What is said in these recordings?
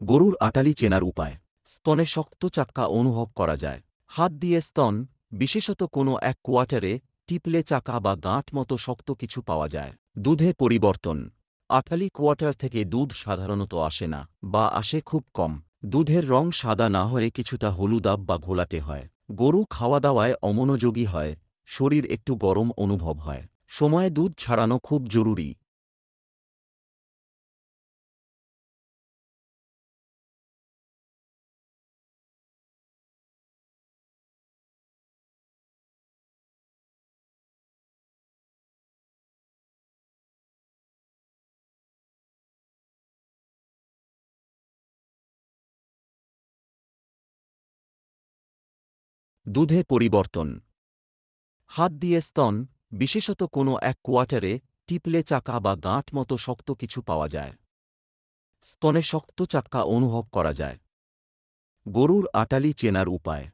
গরুর আটালি চেনার উপায়। স্তনে শক্ত চাকা অনুভব করা যায়। হাত দিয়ে স্তন, বিশেষত কোনো এক কোয়ার্টারে টিপলে চাকা বা গাঁট মতো শক্ত কিছু পাওয়া যায়। দুধে পরিবর্তন। আটালি কোয়ার্টার থেকে দুধ সাধারণত আসে না, বা আসে খুব কম। দুধের রং সাদা না হয়ে কিছুটা হলুদাভ বা ঘোলাটে হয়। গরু খাওয়া দাওয়ায় অমনোযোগী হয়, শরীর একটু গরম অনুভব হয়। সময়ে দুধ ছাড়ানো খুব জরুরি। দুধে পরিবর্তন। হাত দিয়ে স্তন, বিশেষত কোনো এক কোয়ার্টারে টিপলে চাকা বা গাঁট মতো শক্ত কিছু পাওয়া যায়। স্তনে শক্ত চাকা অনুভব করা যায়। গরুর আটালি চেনার উপায়।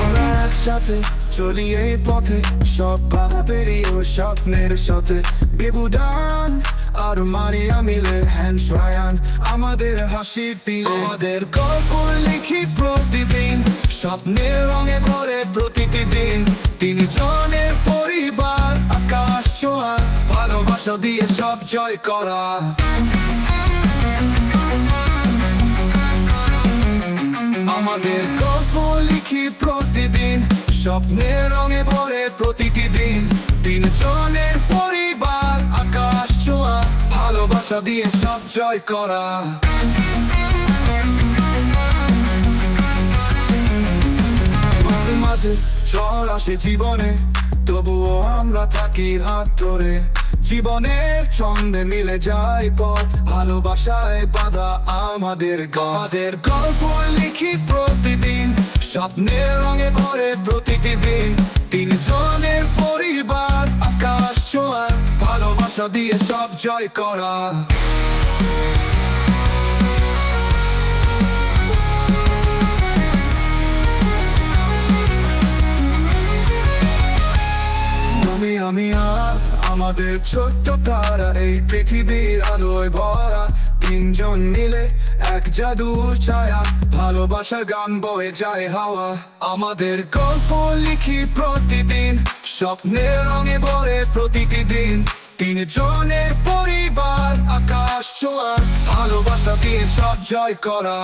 আমরা একসাথে চলি এই পথে, সব বাধা পেরিয়ে স্বপ্নের সাথে। বিবুদান আর মারিয়া মিলে হ্যান্ডশায়ান, আমাদের হাসির তীরে আমাদের গল্প লিখি প্রতিদিন, স্বপ্নের রঙে ভরে প্রতিটি দিন। তিনজনের পরিবার, আকাশ ছোঁয়া, ভালোবাসা দিয়ে সব জয় করা। আমাদের গল্প লিখি প্রতিদিন, স্বপ্নের রঙে ভরে প্রতিটি দিন। তিনজনের পরিবার, আকাশ ছোঁয়া, ভালোবাসা দিয়ে সব জয় করা। মাঝে মাঝে ঝড় আসে জীবনে, তবুও আমরা থাকি হাত ধরে। জীবনের ছন্দে মিলে যায় পথ, ভালোবাসায় বাঁধা আমাদের গল্প লিখি প্রতিদিন, স্বপ্নের রঙে ভরে প্রতিটি দিন। তিনজনের পরিবার, আকাশ ছোঁয়া, ভালোবাসা দিয়ে সব জয় করা। আমি আর আমাদের ছোট্ট তারা, এই পৃথিবীর আলোয় ভরা। তিনজন মিলে এক জাদুর ছায়া, ভালোবাসার গান বয়ে যায় হাওয়া। আমাদের গল্প লিখি প্রতিদিন, স্বপ্নের রঙে ভরে প্রতিটি দিন। তিনজনের পরিবার, আকাশ ছোঁয়া, ভালোবাসা দিয়ে সব জয় করা।